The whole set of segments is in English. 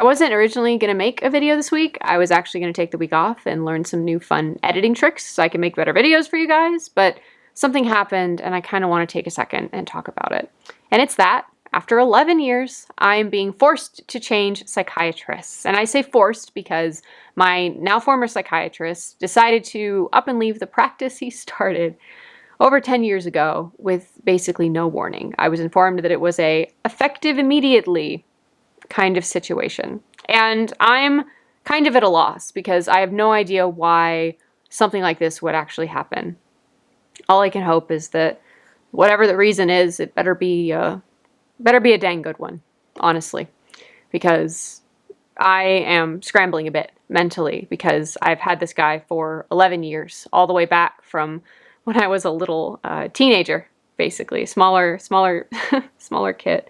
I wasn't originally going to make a video this week. I was actually going to take the week off and learn some new fun editing tricks so I can make better videos for you guys, but something happened and I kind of want to take a second and talk about it. And it's that after 11 years, I'm being forced to change psychiatrists. And I say forced because my now former psychiatrist decided to up and leave the practice he started over 10 years ago with basically no warning. I was informed that it was a effective immediately kind of situation. And I'm kind of at a loss because I have no idea why something like this would actually happen. All I can hope is that whatever the reason is, it better be a dang good one, honestly, because I am scrambling a bit mentally because I've had this guy for 11 years, all the way back from when I was a little teenager, basically, smaller kid.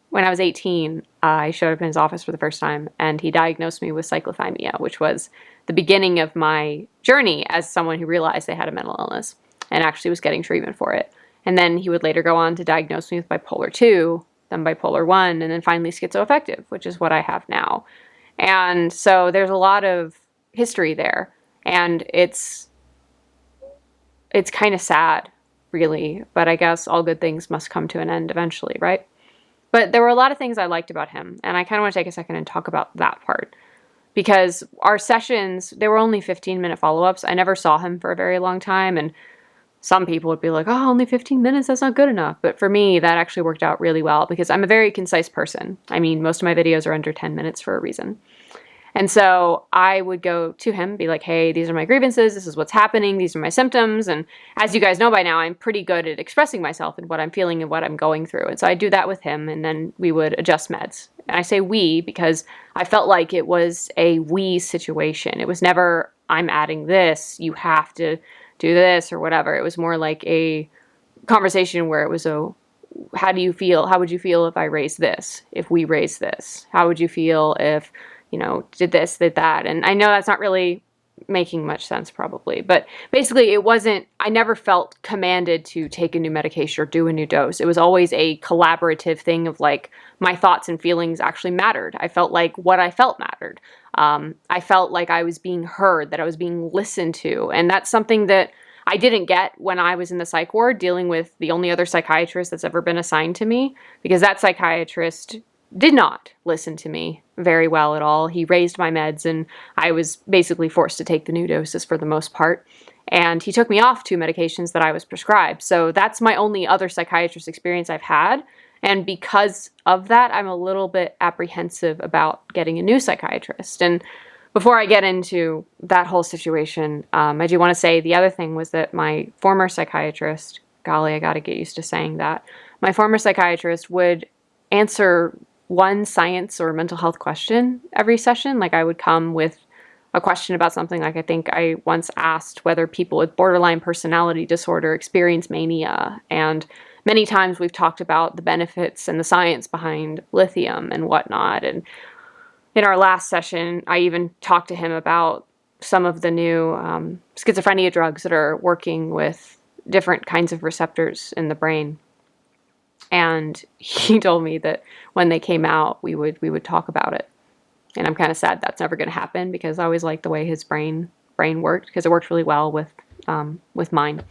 When I was 18, I showed up in his office for the first time, and he diagnosed me with cyclothymia, which was the beginning of my journey as someone who realized they had a mental illness and actually was getting treatment for it. And then he would later go on to diagnose me with bipolar 2, then bipolar 1, and then finally schizoaffective, which is what I have now. And so there's a lot of history there, and it's kind of sad, really, but I guess all good things must come to an end eventually, right? But there were a lot of things I liked about him, and I kind of want to take a second and talk about that part. Because our sessions, they were only 15-minute follow-ups. I never saw him for a very long time, and some people would be like, oh, only 15 minutes, that's not good enough. But for me, that actually worked out really well because I'm a very concise person. I mean, most of my videos are under 10 minutes for a reason. And so I would go to him, be like, hey, these are my grievances, this is what's happening, these are my symptoms. And as you guys know by now, I'm pretty good at expressing myself and what I'm feeling and what I'm going through. And so I do that with him, and then we would adjust meds. And I say we because I felt like it was a we situation. It was never, I'm adding this, you have to do this or whatever. It was more like a conversation where it was how do you feel? How would you feel if I raised this? If we raised this? How would you feel if, did this, did that? And I know that's not really making much sense probably, but basically I never felt commanded to take a new medication or do a new dose. It was always a collaborative thing of like, my thoughts and feelings actually mattered. I felt like what I felt mattered. I felt like I was being heard, that I was being listened to. And that's something that I didn't get when I was in the psych ward dealing with the only other psychiatrist that's ever been assigned to me, because that psychiatrist did not listen to me very well at all. He raised my meds, and I was basically forced to take the new doses for the most part. And he took me off 2 medications that I was prescribed. So that's my only other psychiatrist experience I've had. And because of that, I'm a little bit apprehensive about getting a new psychiatrist. And before I get into that whole situation, I do want to say the other thing was that my former psychiatrist, golly, I got to get used to saying that, my former psychiatrist would answer one science or mental health question every session. Like I would come with a question about something, like I think I once asked whether people with borderline personality disorder experience mania. And many times we've talked about the benefits and the science behind lithium and whatnot. And in our last session, I even talked to him about some of the new schizophrenia drugs that are working with different kinds of receptors in the brain. And he told me that when they came out, we would talk about it. And I'm kind of sad that's never going to happen because I always liked the way his brain worked, because it worked really well with mine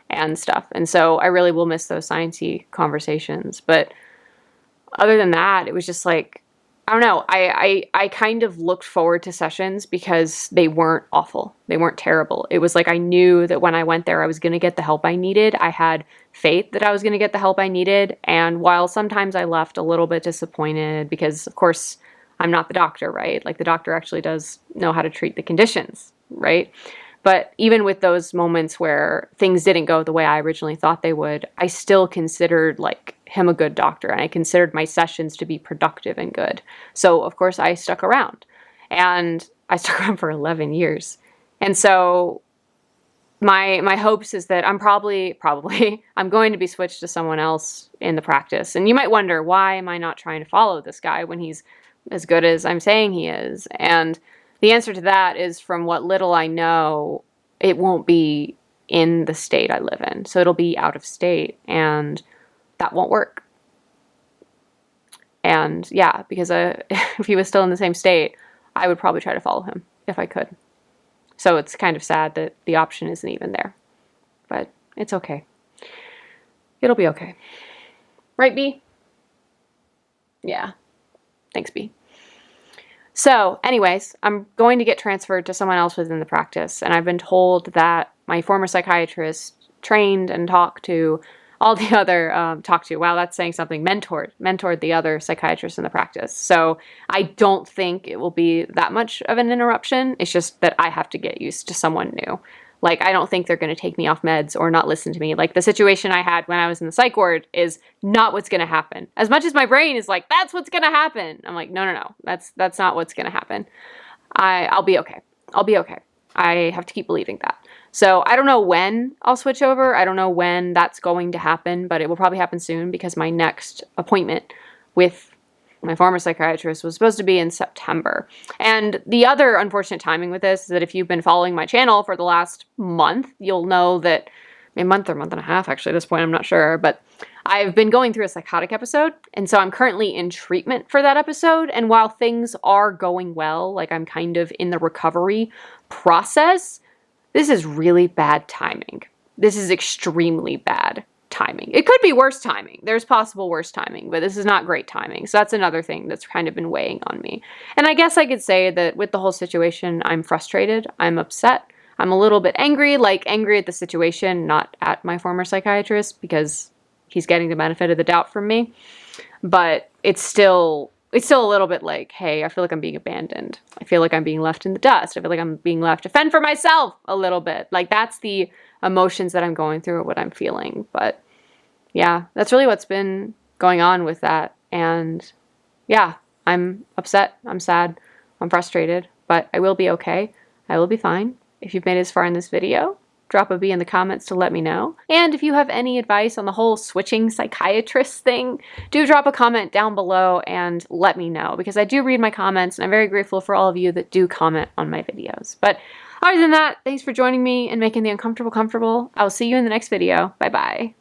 and stuff. And so I really will miss those sciencey conversations. But other than that, it was just like, I don't know. I kind of looked forward to sessions because they weren't awful. They weren't terrible. It was like I knew that when I went there, I was going to get the help I needed. I had faith that I was going to get the help I needed. And while sometimes I left a little bit disappointed because, of course, I'm not the doctor, right? Like the doctor actually does know how to treat the conditions, right? But even with those moments where things didn't go the way I originally thought they would, I still considered like him a good doctor, and I considered my sessions to be productive and good. So of course I stuck around, and I stuck around for 11 years. And so my hopes is that I'm probably I'm going to be switched to someone else in the practice. And you might wonder, why am I not trying to follow this guy when he's as good as I'm saying he is? And the answer to that is, from what little I know, it won't be in the state I live in. So it'll be out of state, and that won't work. And yeah, because if he was still in the same state, I would probably try to follow him if I could. So it's kind of sad that the option isn't even there. But it's okay. It'll be okay. Right, B? Yeah. Thanks, B. So anyways, I'm going to get transferred to someone else within the practice. And I've been told that my former psychiatrist trained and talked to all the other, wow, that's saying something, mentored the other psychiatrists in the practice. So I don't think it will be that much of an interruption. It's just that I have to get used to someone new. Like, I don't think they're going to take me off meds or not listen to me. Like, the situation I had when I was in the psych ward is not what's going to happen. As much as my brain is like, that's what's going to happen. I'm like, no. That's not what's going to happen. I'll be okay. I'll be okay. I have to keep believing that. So I don't know when I'll switch over. I don't know when that's going to happen, but it will probably happen soon because my next appointment with my former psychiatrist was supposed to be in September. And the other unfortunate timing with this is that if you've been following my channel for the last month, you'll know that a month or month and a half, actually, at this point, I'm not sure, but I've been going through a psychotic episode. And so I'm currently in treatment for that episode. And while things are going well, like I'm kind of in the recovery process, this is really bad timing. This is extremely bad timing. It could be worse timing. There's possible worse timing, but this is not great timing. So that's another thing that's kind of been weighing on me. And I guess I could say that with the whole situation, I'm frustrated. I'm upset. I'm a little bit angry, like angry at the situation, not at my former psychiatrist, because he's getting the benefit of the doubt from me. But it's still a little bit like, hey, I feel like I'm being abandoned. I feel like I'm being left in the dust. I feel like I'm being left to fend for myself a little bit. Like, that's the emotions that I'm going through or what I'm feeling. But yeah, that's really what's been going on with that. And yeah, I'm upset. I'm sad. I'm frustrated, but I will be okay. I will be fine. If you've made it this far in this video, drop a B in the comments to let me know. And if you have any advice on the whole switching psychiatrist thing, do drop a comment down below and let me know, because I do read my comments and I'm very grateful for all of you that do comment on my videos. But other than that, thanks for joining me and making the uncomfortable comfortable. I'll see you in the next video. Bye-bye.